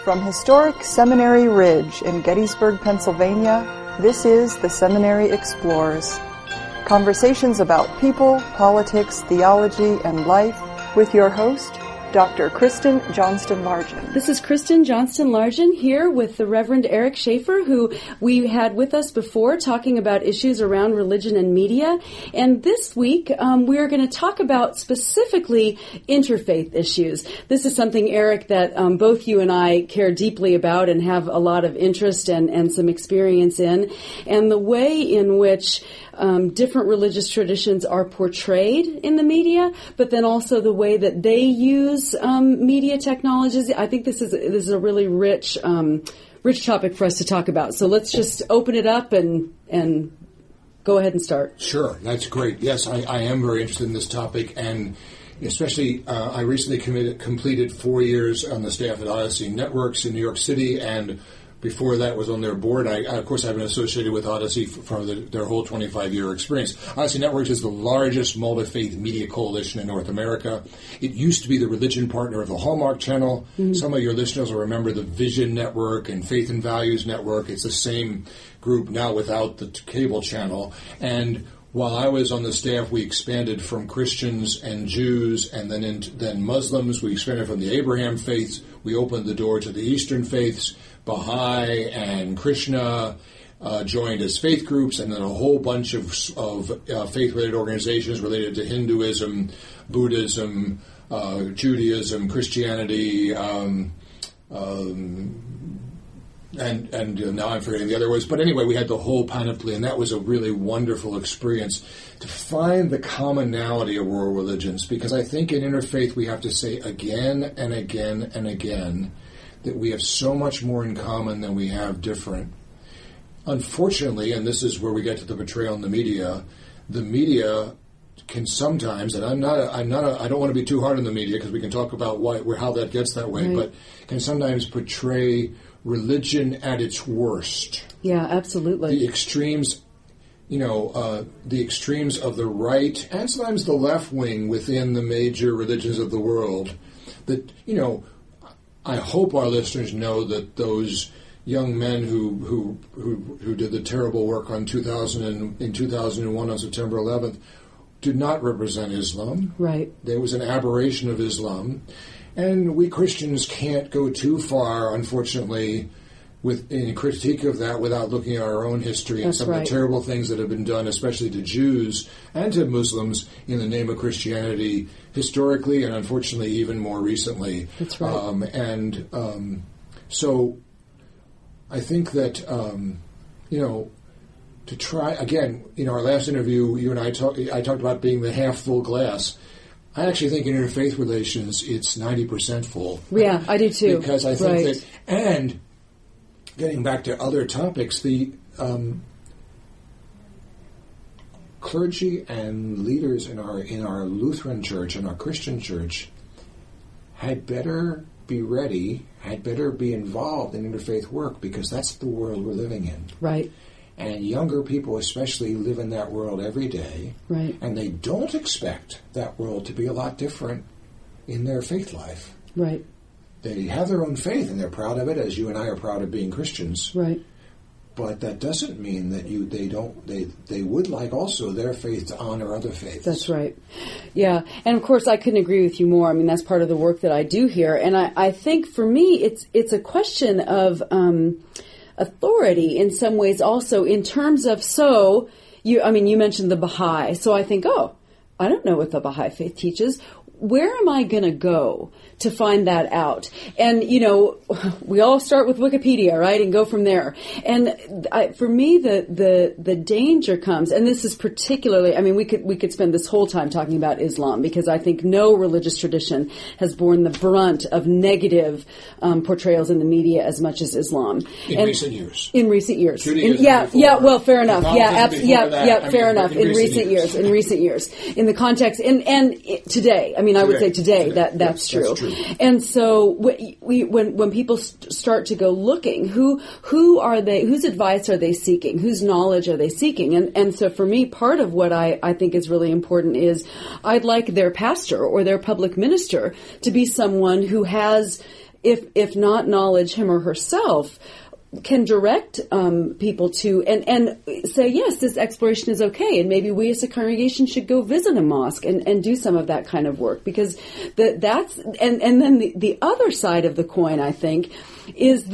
From historic Seminary Ridge in Gettysburg, Pennsylvania, this is The Seminary Explores. Conversations about people, politics, theology, and life with your host, Dr. Kristen Johnston Largen. This is Kristen Johnston Largen here with the Reverend Eric Shafer, who we had with us before talking about issues around religion and media. And this week, we are going to talk about specifically interfaith issues. This is something, Eric, that both you and I care deeply about and have a lot of interest and some experience in. And the way in which different religious traditions are portrayed in the media, but then also the way that they use media technologies. I think this is a really rich topic for us to talk about. So let's just open it up and go ahead and start. Sure, that's great. Yes, I am very interested in this topic, and especially I recently completed 4 years on the staff at Odyssey Networks in New York City, and before that was on their board. Of course, I've been associated with Odyssey for their whole 25-year experience. Odyssey Networks is the largest multi-faith media coalition in North America. It used to be the religion partner of the Hallmark Channel. Mm-hmm. Some of your listeners will remember the Vision Network and Faith and Values Network. It's the same group now without the cable channel. And while I was on the staff, we expanded from Christians and Jews and then Muslims. We expanded from the Abraham faiths. We opened the door to the Eastern faiths. Baha'i and Krishna joined as faith groups, and then a whole bunch of faith-related organizations related to Hinduism, Buddhism, Judaism, Christianity, and now I'm forgetting the other words. But anyway, we had the whole panoply, and that was a really wonderful experience to find the commonality of world religions, because I think in interfaith we have to say again and again and again that we have so much more in common than we have different. Unfortunately, and this is where we get to the portrayal in the media can sometimes, and I don't want to be too hard on the media because we can talk about how that gets that way, right, but can sometimes portray religion at its worst. Yeah, absolutely. The extremes, the extremes of the right and sometimes the left wing within the major religions of the world that, I hope our listeners know that those young men who did the terrible work in 2001 on September 11th did not represent Islam. Right. There was an aberration of Islam, and we Christians can't go too far, unfortunately, in critique of that without looking at our own history and some of the terrible things that have been done, especially to Jews and to Muslims in the name of Christianity historically and unfortunately even more recently. That's right. So I think that, to try, again, our last interview, you and I talked about being the half-full glass. I actually think in interfaith relations it's 90% full. Yeah, I do too. Because I think that, and getting back to other topics, the clergy and leaders in our Lutheran church and our Christian church had better be ready, had better be involved in interfaith work, because that's the world we're living in. Right. And younger people especially live in that world every day. Right. And they don't expect that world to be a lot different in their faith life. Right. They have their own faith, and they're proud of it, as you and I are proud of being Christians. Right. But that doesn't mean that they would like also their faith to honor other faiths. That's right. Yeah. And of course, I couldn't agree with you more. I mean, that's part of the work that I do here. And I think for me, it's a question of authority in some ways also, in terms of, you mentioned the Baha'i. So I think, I don't know what the Baha'i faith teaches. Where am I going to go to find that out? And, we all start with Wikipedia, right, and go from there. And for me, the danger comes, and this is particularly, we could spend this whole time talking about Islam, because I think no religious tradition has borne the brunt of negative portrayals in the media as much as Islam. In recent years. In recent years. Well, fair enough. Fair enough. In recent years. In the context, and today, I would say today that's true. And so when people start to go looking, who are they? Whose advice are they seeking? Whose knowledge are they seeking? And so for me, part of what I think is really important is I'd like their pastor or their public minister to be someone who has if not knowledge, him or herself, can direct people to and say, yes, this exploration is okay, and maybe we as a congregation should go visit a mosque and do some of that kind of work, because that's and then the other side of the coin, I think, is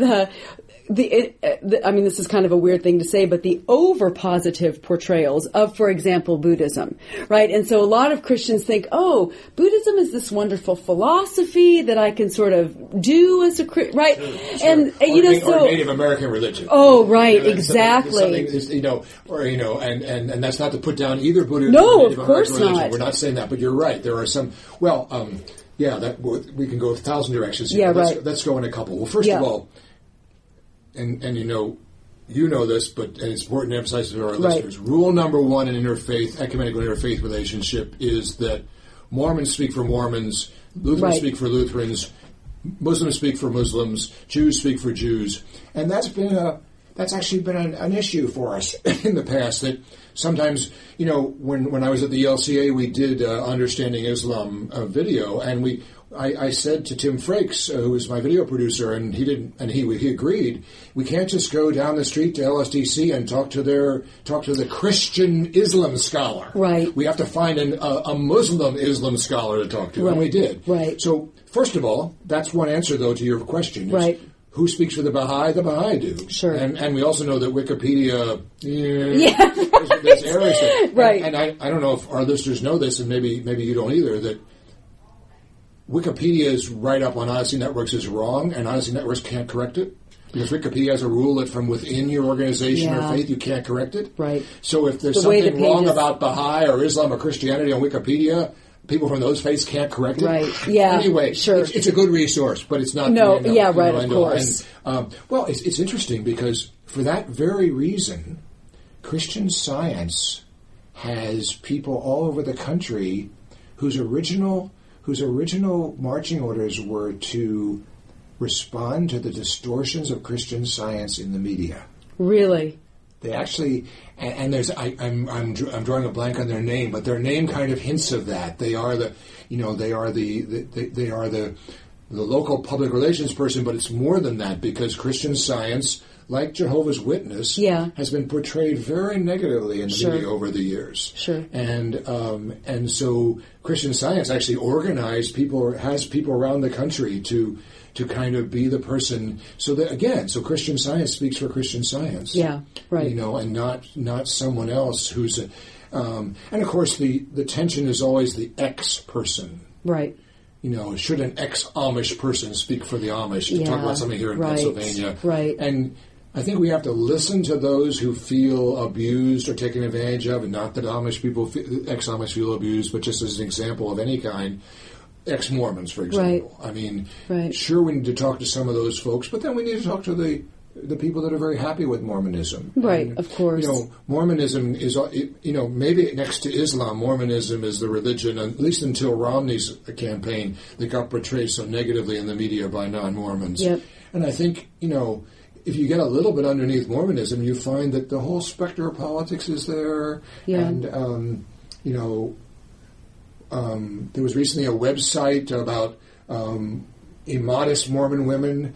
I mean, this is kind of a weird thing to say, but the over-positive portrayals of, for example, Buddhism, right? And so a lot of Christians think, oh, Buddhism is this wonderful philosophy that I can sort of do as a Christian, right? Sure. And, or Native American religion. Oh, right, exactly. And that's not to put down either Buddhism no, or Native of course American religion. not. We're not saying that, but you're right. There are some, that we can go 1,000 directions here. Yeah, right. Let's go in a couple. Well, first of all, and you know this, but and it's important to emphasize to our listeners. Rule number one in ecumenical interfaith relationship is that Mormons speak for Mormons, Lutherans speak for Lutherans, Muslims speak for Muslims, Jews speak for Jews, and that's actually been an issue for us in the past. That sometimes, when I was at the LCA, we did Understanding Islam video, and I said to Tim Frakes, who was my video producer, and he agreed. We can't just go down the street to LSDC and talk to the Christian Islam scholar. Right. We have to find a Muslim Islam scholar to talk to, and we did. Right. So first of all, that's one answer though to your question. Right. Who speaks for the Baha'i? The Baha'i do. Sure. And we also know that Wikipedia, right. there's errors there. Right. And I don't know if our listeners know this, and maybe you don't either, that Wikipedia's write-up on Odyssey Networks is wrong, and Odyssey Networks can't correct it, because Wikipedia has a rule that from within your organization or faith, you can't correct it. Right. So if there's something wrong about Baha'i or Islam or Christianity on Wikipedia, people from those faiths can't correct it. Right. Yeah. Anyway, sure. It's a good resource, but it's not. Of course. And, it's interesting because for that very reason, Christian Science has people all over the country whose original marching orders were to respond to the distortions of Christian Science in the media. Really? They actually, and there's I'm drawing a blank on their name, but their name kind of hints of that. They are the local public relations person, but it's more than that, because Christian Science, like Jehovah's Witness, has been portrayed very negatively in the media over the years. Sure. And so Christian Science actually organized people, or has people around the country to kind of be the person. So Christian Science speaks for Christian Science. Yeah, right. And not someone else who's and of course the tension is always the X person. Right. Should an ex-Amish person speak for the Amish? You talk about something here in Pennsylvania. Right. And I think we have to listen to those who feel abused or taken advantage of, and not that ex-Amish feel abused, but just as an example of any kind, ex-Mormons, for example. Right. I mean, sure, we need to talk to some of those folks, but then we need to talk to the people that are very happy with Mormonism. Right, and, of course. Mormonism is, maybe next to Islam, Mormonism is the religion, at least until Romney's campaign, that got portrayed so negatively in the media by non-Mormons. Yep. And I think, if you get a little bit underneath Mormonism, you find that the whole specter of politics is there. Yeah. And, there was recently a website about immodest Mormon women.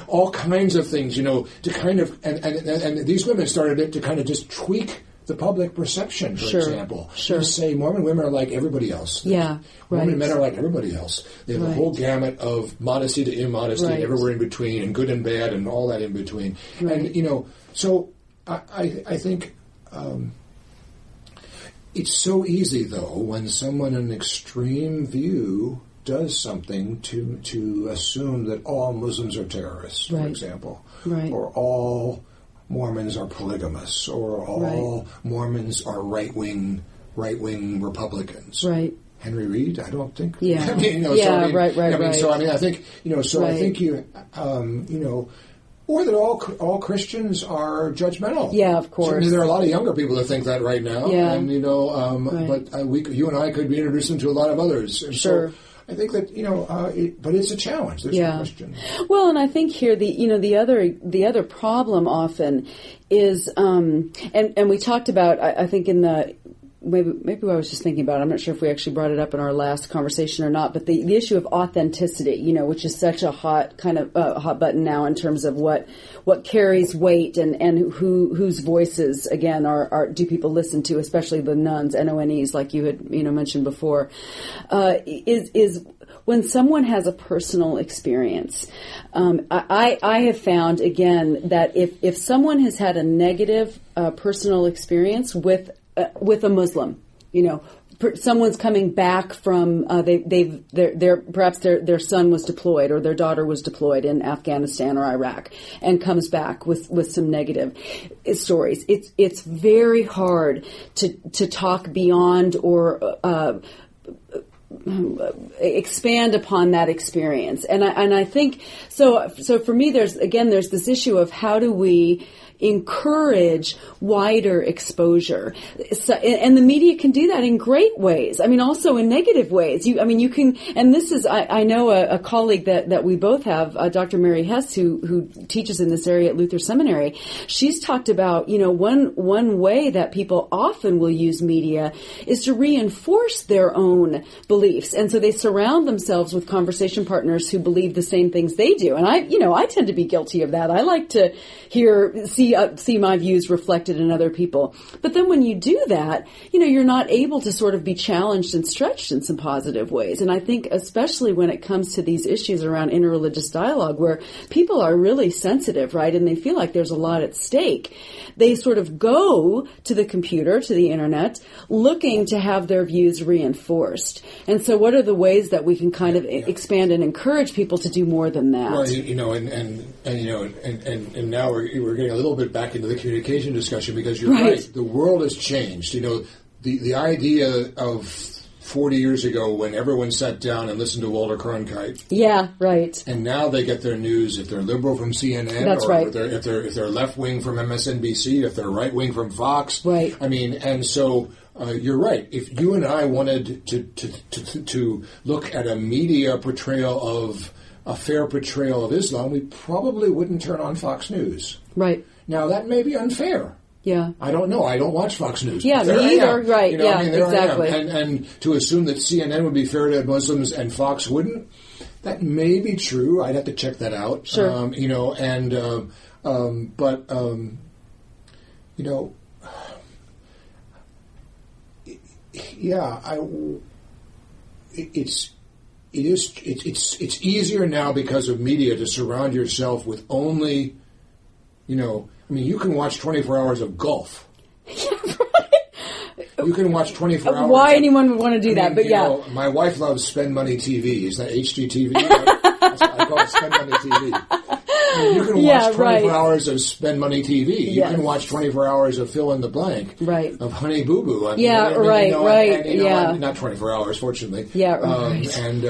All kinds of things, to kind of, and these women started it to kind of just tweak the public perception, for example. Sure. To say Mormon women are like everybody else. Yeah, right. Mormon men are like everybody else. They have a whole gamut of modesty to immodesty, and everywhere in between, and good and bad, and all that in between. Right. And, so I think it's so easy, though, when someone in an extreme view does something to assume that all Muslims are terrorists, for example, or all Mormons are polygamous, or all Mormons are right-wing Republicans. Right. Henry Reid, I don't think. Yeah. I think, I think you, or that all Christians are judgmental. Yeah, of course. Certainly there are a lot of younger people that think that right now. Yeah. And, but you and I could be introducing to a lot of others. And sure. So I think that, but it's a challenge. There's no question. Well, and I think here the other problem often is, and we talked about, I think in the maybe I was just thinking about it. I'm not sure if we actually brought it up in our last conversation or not, but the issue of authenticity, which is such a hot button now in terms of what carries weight and whose voices, again, do people listen to, especially the nuns, NONEs, like you had, mentioned before, is when someone has a personal experience. I have found, again, that if someone has had a negative personal experience with a Muslim, someone's coming back from perhaps their son was deployed or their daughter was deployed in Afghanistan or Iraq and comes back with some negative stories. It's very hard to talk beyond or expand upon that experience, and I think so. For me, there's this issue of how do we encourage wider exposure. And the media can do that in great ways. I mean, also in negative ways. You can, and this is, I know a colleague that we both have, Dr. Mary Hess, who teaches in this area at Luther Seminary. She's talked about, one way that people often will use media is to reinforce their own beliefs. And so they surround themselves with conversation partners who believe the same things they do. And I tend to be guilty of that. I like to see my views reflected in other people. But then when you do that, you're not able to sort of be challenged and stretched in some positive ways. And I think especially when it comes to these issues around interreligious dialogue, where people are really sensitive, right, and they feel like there's a lot at stake, they sort of go to the computer, to the internet, looking to have their views reinforced. And so what are the ways that we can kind of expand and encourage people to do more than that? Well, and now we're getting a little bit back into the communication discussion, because you're right. The world has changed. The idea of 40 years ago when everyone sat down and listened to Walter Cronkite. Yeah, right. And now they get their news, if they're liberal, from CNN. That's right. If they're left-wing, from MSNBC, if they're right-wing, from Fox. Right. And so you're right. If you and I wanted to look at a media portrayal of a fair portrayal of Islam, we probably wouldn't turn on Fox News. Right. Now, that may be unfair. Yeah. I don't know. I don't watch Fox News. Yeah, me either. Right. Exactly. And to assume that CNN would be fair to Muslims and Fox wouldn't, that may be true. I'd have to check that out. Sure. It's easier now because of media to surround yourself with only, you can watch 24 hours of golf. Yeah, right. You can watch 24 hours. Why anyone would want to do that, but yeah. My wife loves Spend Money TV. Is that HGTV? I call it Spend Money TV. You can watch 24 hours of Spend Money TV. You can watch 24 hours of Fill in the Blank. Right. Of Honey Boo Boo. Not 24 hours, fortunately. Yeah, right. And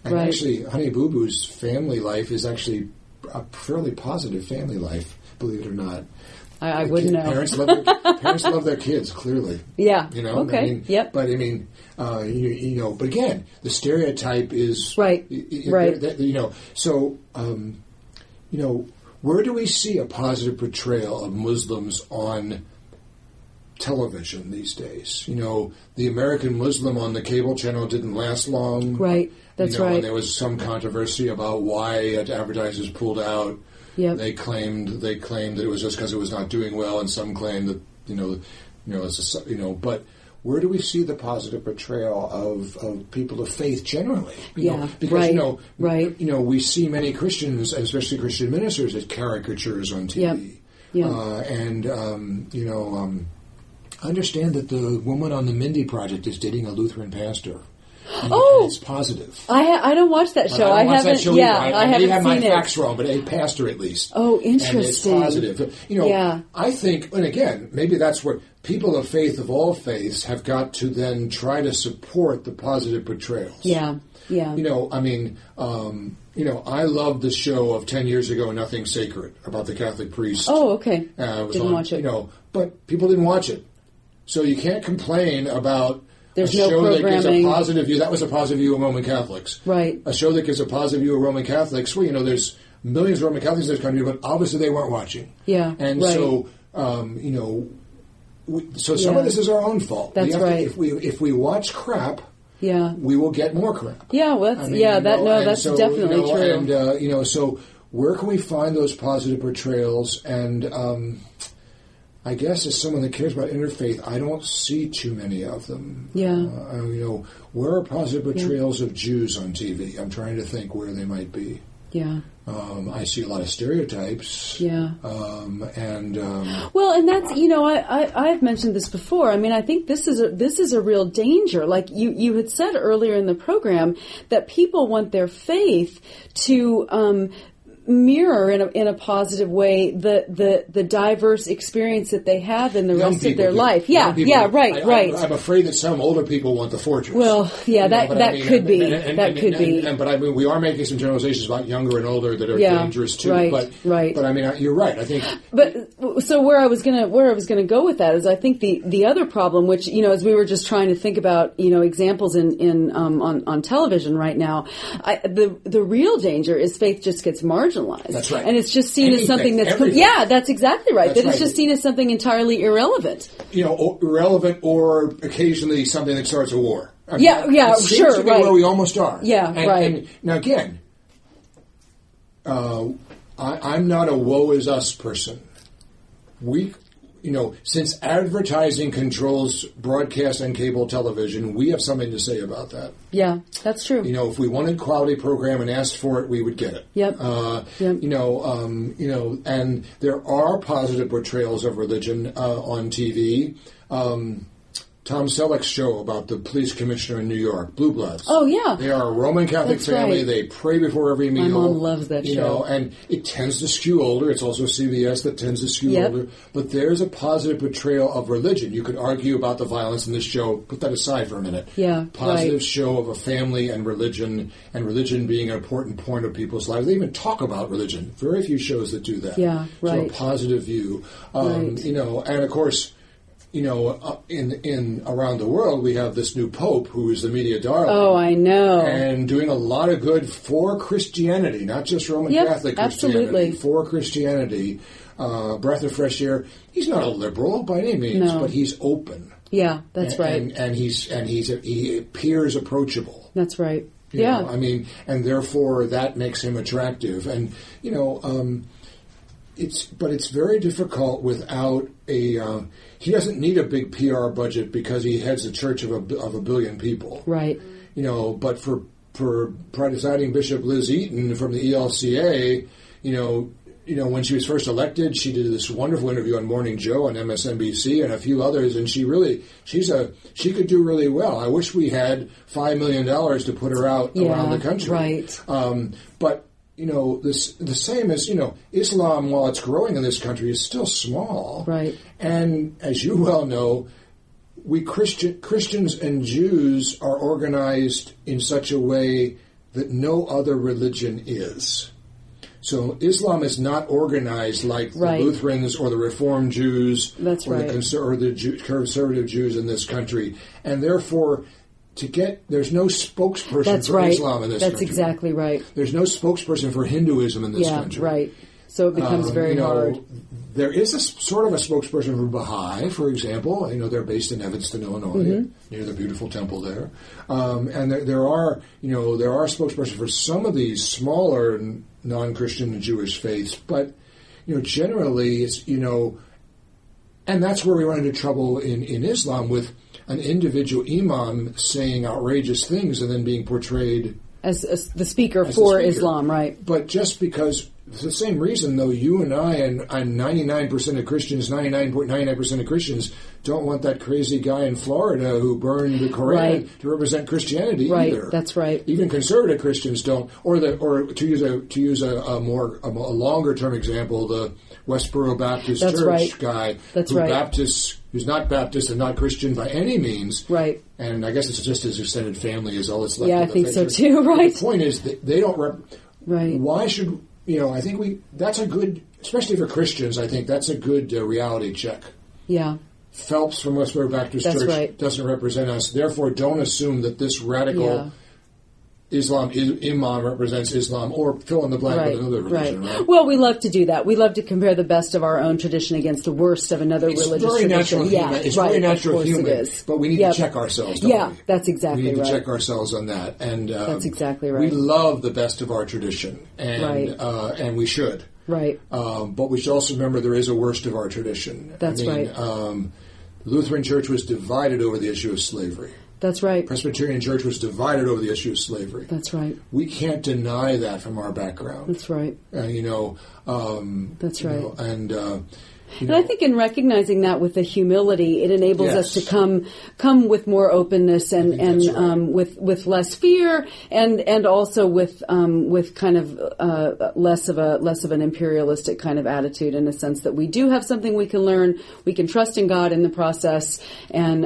actually, Honey Boo Boo's family life is actually a fairly positive family life, believe it or not. I wouldn't know. Parents love their kids, clearly. Yeah. Okay. Yep. But but again, the stereotype is right. Right. So where do we see a positive portrayal of Muslims on television these days? The American Muslim on the cable channel didn't last long. Right. That's right. And there was some controversy about why advertisers pulled out. Yep. They claimed that it was just because it was not doing well, and some claimed that but where do we see the positive portrayal of people of faith generally? Because we see many Christians, especially Christian ministers, as caricatures on TV. Yep. I understand that the woman on the Mindy Project is dating a Lutheran pastor. And it's positive. I don't watch that show. I haven't. That show I haven't have my facts wrong, but a pastor at least. Oh, interesting. And it's positive. I think, and again, maybe that's where people of faith of all faiths have got to then try to support the positive portrayals. Yeah. Yeah. I loved the show of 10 years ago, Nothing Sacred, about the Catholic priest. Oh, okay. Didn't watch it. But people didn't watch it, so you can't complain about. There's a show that gives a positive view. That was a positive view of Roman Catholics. Right. A show that gives a positive view of Roman Catholics. Well, there's millions of Roman Catholics in this country, but obviously they weren't watching. Yeah. And so, some of this is our own fault. That's right. If we watch crap, we will get more crap. Yeah, well, that's definitely true. And so where can we find those positive portrayals? And I guess as someone that cares about interfaith, I don't see too many of them. Yeah. Where are positive portrayals of Jews on TV? I'm trying to think where they might be. Yeah. I see a lot of stereotypes. Yeah. And that's I've mentioned this before. I mean, I think this is a real danger. Like you had said earlier in the program that people want their faith to mirror in a positive way the diverse experience that they have in the rest of their life. Right. I'm afraid that some older people want the fortress. Well, that could be. But I mean, we are making some generalizations about younger and older that are dangerous too. Right. But I mean, you're right. I think. But so where I was gonna go with that is I think the other problem, which as we were just trying to think about examples on television right now, the real danger is faith just gets marginalized. That's right. And it's just seen as something that's... that's exactly right. It's just seen as something entirely irrelevant. Irrelevant or occasionally something that starts a war. I mean, it seems to be where we almost are. Yeah, right. And now again, I'm not a woe is us person. Since advertising controls broadcast and cable television, we have something to say about that. Yeah, that's true. If we wanted quality program and asked for it, we would get it. Yep. And there are positive portrayals of religion on TV. Tom Selleck's show about the police commissioner in New York, Blue Bloods. Oh, yeah. They are a Roman Catholic family. Right. They pray before every meal. My mom loves that show. And it tends to skew older. It's also CBS that tends to skew older. But there's a positive portrayal of religion. You could argue about the violence in this show. Put that aside for a minute. Yeah, positive show of a family and religion being an important point of people's lives. They even talk about religion. Very few shows that do that. Yeah, right. So a positive view. And of course... in around the world, we have this new pope who is the media darling. Oh, I know. And doing a lot of good for Christianity, not just Roman Catholic Christianity. Absolutely. For Christianity. Breath of fresh air. He's not a liberal by any means, but he's open. Yeah, that's right. And he appears approachable. That's right. And therefore that makes him attractive. And, it's very difficult without a... he doesn't need a big PR budget because he heads a church of a billion people. Right. But for presiding Bishop Liz Eaton from the ELCA, when she was first elected, she did this wonderful interview on Morning Joe on MSNBC and a few others, and she could do really well. I wish we had $5 million to put her out around the country. Right. But the same as, Islam, while it's growing in this country, is still small. Right. And as you well know, we Christians and Jews are organized in such a way that no other religion is. So Islam is not organized like the Lutherans or the Reformed Jews or the conservative Jews in this country. And therefore... there's no spokesperson for Islam in this country. That's exactly right. There's no spokesperson for Hinduism in this country. Yeah, right. So it becomes very hard. There is a sort of a spokesperson for Baha'i, for example. They're based in Evanston, Illinois, near the beautiful temple there. And there are spokespersons for some of these smaller non-Christian and Jewish faiths. But, generally it's, and that's where we run into trouble in Islam with an individual imam saying outrageous things and then being portrayed as the speaker for Islam, right? But just because, it's the same reason, though, you and I and 99% of Christians, 99.99% of Christians don't want that crazy guy in Florida who burned the Koran to represent Christianity either. That's right. Even conservative Christians don't. Or to use a longer term example, the Westboro Baptist Church guy who's not Baptist and not Christian by any means. Right. And I guess it's just his extended family is all that's left. Yeah, I think so too. Right. But the point is that they don't. Why should I think that's a good, especially for Christians. I think that's a good reality check. Yeah. Phelps from Westboro Baptist Church doesn't represent us. Therefore, don't assume that this radical Imam represents Islam, or fill in the blank with another religion, right? Well, we love to do that. We love to compare the best of our own tradition against the worst of another religious tradition. It's very natural human, but we need to check ourselves, don't we? That's exactly right. We need to check ourselves on that. And that's exactly right. We love the best of our tradition, and we should. Right. But we should also remember there is a worst of our tradition. That's right. The Lutheran Church was divided over the issue of slavery. That's right. Presbyterian Church was divided over the issue of slavery. That's right. We can't deny that from our background. That's right. That's right. And I think in recognizing that with the humility, it enables us to come with more openness and with less fear and also with kind of less of an imperialistic kind of attitude, in a sense that we do have something we can learn, we can trust in God in the process, and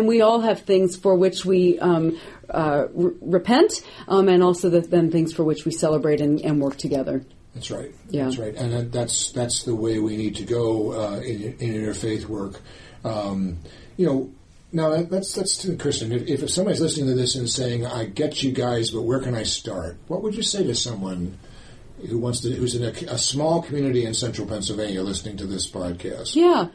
we all have things for which we repent, and also then things for which we celebrate and work together. That's right. Yeah. That's right, and that's the way we need to go in interfaith work. Now that's to the Christian. If somebody's listening to this and saying, "I get you guys, but where can I start?" What would you say to someone who's in a small community in central Pennsylvania listening to this podcast? Yeah.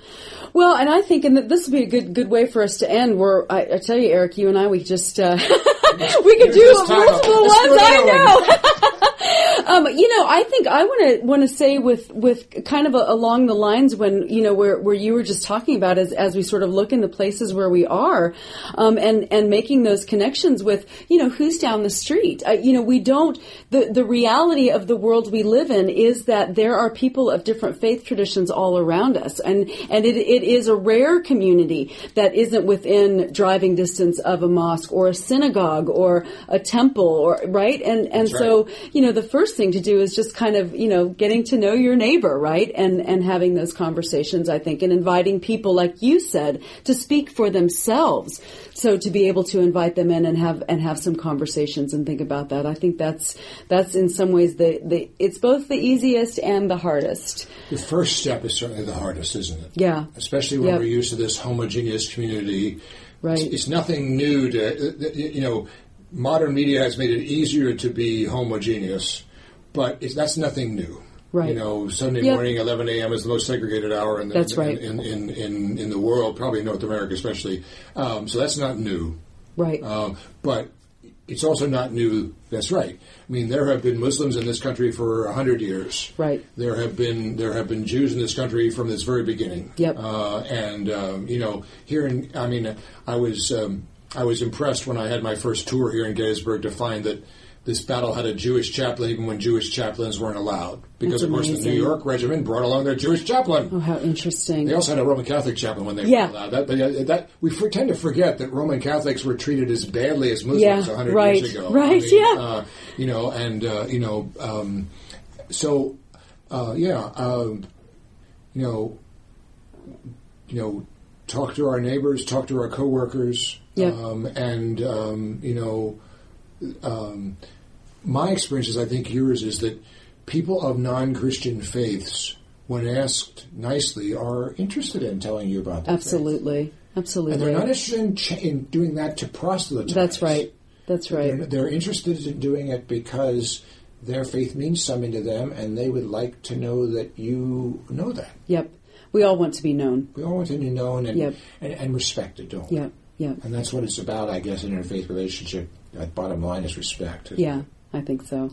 Well, and I think, and this would be a good way for us to end. Where I tell you, Eric, you and I, we just we could do multiple ones. I know. I think I want to say with kind of along the lines when where you were just talking about as we sort of look in the places where we are, and making those connections with who's down the street. We don't. The reality of the world we live in is that there are people of different faith traditions all around us, and it is a rare community that isn't within driving distance of a mosque or a synagogue or a temple, or right. And so the first thing to do is just kind of, getting to know your neighbor, right? And having those conversations, I think, and inviting people, like you said, to speak for themselves. So to be able to invite them in and have some conversations and think about that, I think that's in some ways it's both the easiest and the hardest. The first step is certainly the hardest, isn't it? Yeah. Especially when we're used to this homogeneous community. Right. It's nothing new to, modern media has made it easier to be homogeneous, but that's nothing new. Right. Sunday morning, 11 a.m. is the most segregated hour in the world, probably North America especially. So that's not new. Right. But it's also not new. That's right. I mean, there have been Muslims in this country for 100 years. Right. There have been Jews in this country from this very beginning. Yep. I was impressed when I had my first tour here in Gettysburg to find that this battle had a Jewish chaplain even when Jewish chaplains weren't allowed. Because, of course, the New York Regiment brought along their Jewish chaplain. Oh, how interesting. They also had a Roman Catholic chaplain when they were allowed. We tend to forget that Roman Catholics were treated as badly as Muslims 100 years ago. Right, talk to our neighbors, talk to our coworkers, my experience is, I think yours is, that people of non-Christian faiths, when asked nicely, are interested in telling you about their faith. Absolutely. And they're not interested in doing that to proselytize. That's right. They're interested in doing it because their faith means something to them, and they would like to know that you know that. Yep. We all want to be known. We all want to be known and respected, don't we? Yeah. And that's what it's about, I guess, in an interfaith relationship. That bottom line is respect. Yeah, I think so.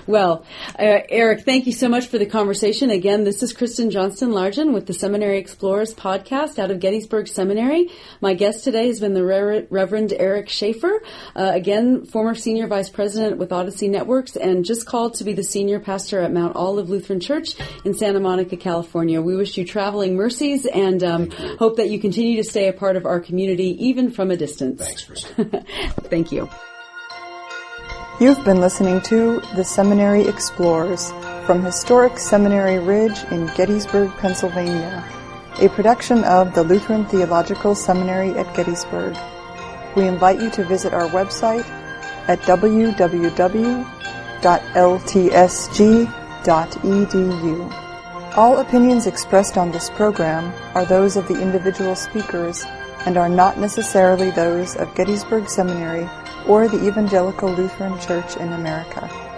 Well, Eric, thank you so much for the conversation. Again, this is Kristen Johnston Largen with the Seminary Explorers podcast out of Gettysburg Seminary. My guest today has been the Reverend Eric Shafer, again, former Senior Vice President with Odyssey Networks, and just called to be the Senior Pastor at Mount Olive Lutheran Church in Santa Monica, California. We wish you traveling mercies and hope that you continue to stay a part of our community, even from a distance. Thanks, Kristen. Thank you. You've been listening to The Seminary Explores from historic Seminary Ridge in Gettysburg, Pennsylvania, a production of the Lutheran Theological Seminary at Gettysburg. We invite you to visit our website at www.ltsg.edu. All opinions expressed on this program are those of the individual speakers and are not necessarily those of Gettysburg Seminary or the Evangelical Lutheran Church in America.